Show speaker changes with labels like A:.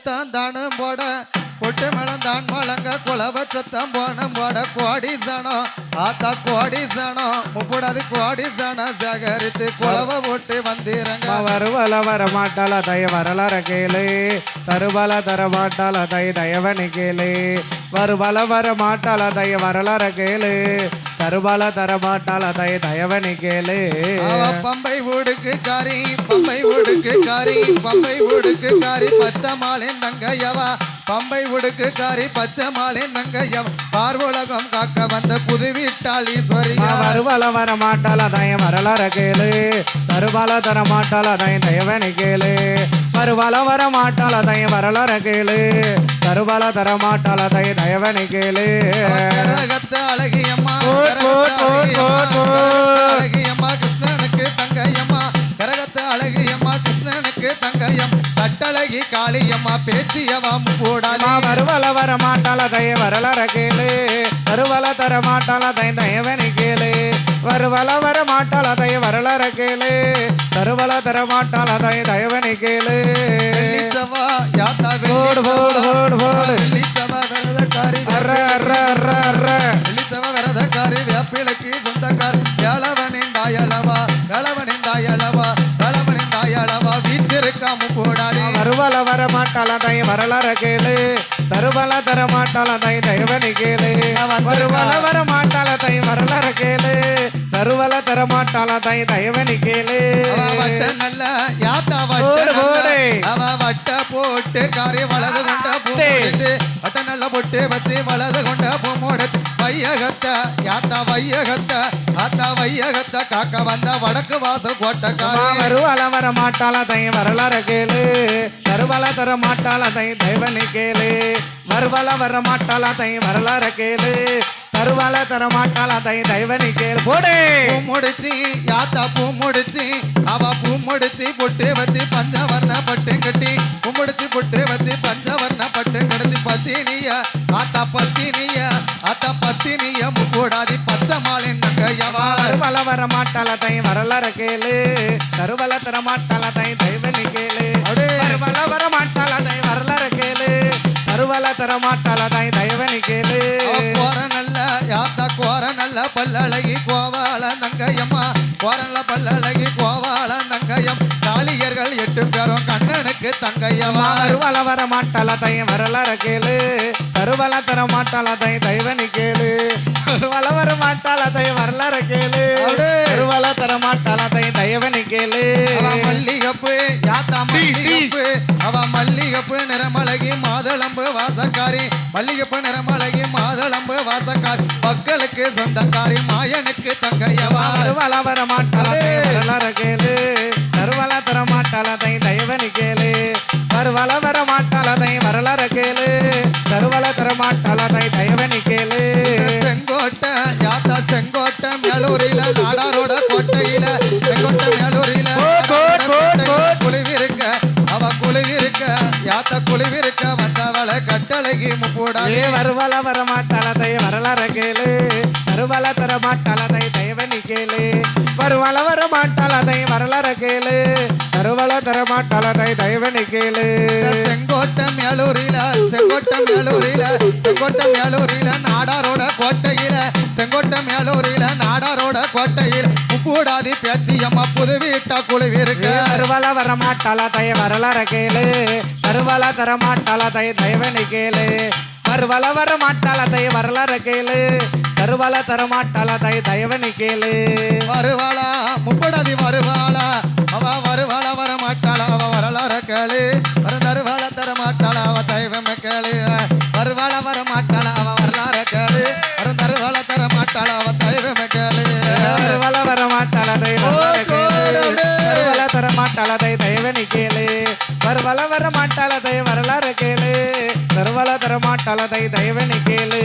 A: சத்தம் தானும் போட பொட்டு மேளம் தான் முழங்க குலவ சத்தம் போனும் போட கோடிசனம் ஆத்தா கோடிசனம் முப்படாது கோடிசனம் சேகரித்து குலவ போட்டு வந்திரங்க
B: வருவல வர மாட்டாள தய வரலாற கேளு தருவல தர மாட்டாள தய தயவனி கேளு வருவல வர மாட்டாள தய வரலாற கேளு தருவல தர மாட்டாள தய தயவனி கேளு
A: பம்பை ஊடுக்கு காரி பம்பை ஊடுக்கு காரி பம்பை ஊடுக்கு காரி பச்சை மாலின் தங்கையவா பம்பை உடுக்கு காரி பச்சை மாலின் தங்கையவ பார்வுலகம் காக்க வந்த புது வீட்டாள் ஈஸ்வரியா
B: வருவல வர மாட்டாள தய வரலாற கேளு தருவல தர மாட்டாள தய தயவனி கேளு வருவல வர மாட்டாள தய வரலாற கேளு தருவல தர மாட்டாள தய தயவனி கேளு
A: கரகத்த அழகியம்மா அழகியம்மா கிருஷ்ணனுக்கு தங்கையம்மா கரகத்த அழகியம்மா கிருஷ்ணனுக்கு தங்கையம் கட்டழகி காளியம்மா பேச்சியவாம் கூடாது
B: வருவல வர மாட்டாள தய வரலாற கேளு தருவல தர மாட்டாள தய தயவனி கேளு வருவல வர மாட்டாள தய வரலாற கேளு தருவல தர மாட்டாள தய தயவனி கேளு
A: வெள்ளிச்சவா யாத்தா
B: போடு போடு போடு போடு
A: வெள்ளிச்சவா விரதக்காரி வெள்ளிச்சவா விரதக்காரி வேப்பிளுக்கு சொந்தக்கார் வேளவனின் தாயளவா வேளவனின் தாயளவா வேளவனின் தாயளவா வீச்சிருக்காம கூடாது
B: வருவல வர மாட்டாள தய வரலாற கேளு தருவல தர மாட்டாள தய தயவனி கேளு வருவல வர மாட்டாள தய வரலாற கேளு தருவல தர மாட்டாள தய தயவனி கேளு
A: வட்ட நல்ல யாத்தா வட்ட அவ வட்ட போட்டு காரி வலது கொண்ட பூமுடித்து வட்ட நல்ல பொட்டு வச்சு வலது கொண்ட பூமுடிச்சு வையகத்த யாத்தா வையகத்த ஆத்தா வையகத்த காக்க வந்த வடக்கு வாச கோட்டக்காரி
B: வருவல வர மாட்டாள தய வரலாற கேளு தருவல தர மாட்டாள தய தயவனி கேளு வருவல வர மாட்டாள தய வரலாற கேளு தருவல தர மாட்டாள தய தயவனி கேளு போடு
A: பூ முடிச்சு யாத்தா பூ முடிச்சு அவ பூ முடிச்சு பொட்டு வச்சு பஞ்சவர்ண பட்டு கட்டி பூ முடிச்சு பொட்டு வச்சு பஞ்சவர்ண பட்டு கட்டி பத்தினிய ஆத்தா பத்தினிய முக்கூடாதி பச்சை மாலின் நங்கையவா
B: வருவல வர மாட்டாள தய வரலாற கேளு தருவல தர மாட்டாள தய தயவனி கேளு வருவல வர மாட்டாள தய வரலாற கேளு தருவல தர மாட்டாள தய தயவனி கேளு
A: கோர நல்ல யாத்தா கோர நல்ல பல்லழகி கோவாள தங்கையம்மா கோரல்ல பல்லழகி கோவாள தங்கையம் காளியர்கள் 8 பேரும் கண்ணனுக்கு தங்கையம்மா
B: வருவல வர மாட்டாள தய வரலாற கேளு தருவல தர மாட்டாள தய தயவனி கேளு வருவல வர மாட்டாள தய வரலாற கேளு தருவல தர மாட்டாள தய தயவனி கேளு
A: மல்லிகப்பு யாத்தா மல்லிகப்பு அவ மல்லிகப்பு நிறமழகி மாதளம்பு வாசக்காரி மல்லிகப்பு நிறமழகி மாதளம்பு வாசக்காரி மக்களுக்கு சொந்தக்காரி மாயனுக்கு தங்கையவா
B: வருவல வர மாட்டாள தய வரலாற கேளு தருவல தர மாட்டாள தய தயவனி கேளு வருவல வர மாட்டாள தய வரலாற கேளு தருவல தர மாட்டாள தய தயவனி கேளு
A: செங்கோட்டை யாத்தா செங்கோட்டை மேலூரில நாடாரோட கோட்டையில செங்கோட்டை மேலூரில குழுவிருக்க அவ குழுவிருக்க யாத்த குழுவிருக்க வந்தவளை கட்டழகி முப்பூடாது
B: வருவல வர மாட்டாள தய வரலாற கேளு தருவல தர மாட்டாள தய தயவனி கேளு வருவல வர மாட்டாள தய வரலாற கேளு தருவல தர மாட்டாள தய தயவனி கேளு
A: செங்கோட்டை மேலூரில நாடாரோட கோட்டையில செங்கோட்டை மேலூரில நாடாரோட கோட்டையில் முப்பூடாதி பேச்சியம்மா புது வீட்டா குழுவிருக்க
B: வருவல வர மாட்டாள தய வரலாற கேளு தருவல தர மாட்டாள தய தயவனி கேளு வருவல வர மாட்டாள தய வரலாற கேளு தருவல தர மாட்டாள தய தயவனி கேளு
A: வருவாளா முப்படாதி வருவாளா அவ வருவாள வர மாட்டாளா அவ வரலாற கேளு தருவாள தர மாட்டாளா அவ தெய்வம கேளு வருவாள வர மாட்டாளா அவ வரலாற கேளு தருவாள தர மாட்டாளா அவ தெய்வம கேளு
B: வருவல வர மாட்டாள தய வரலாற கேளு தருவல தர மாட்டாள தய தயவனி கேளு வருவல வர மாட்டாள தய வரலாற கேளு தருவல தர மாட்டாள தய தயவனி கேளு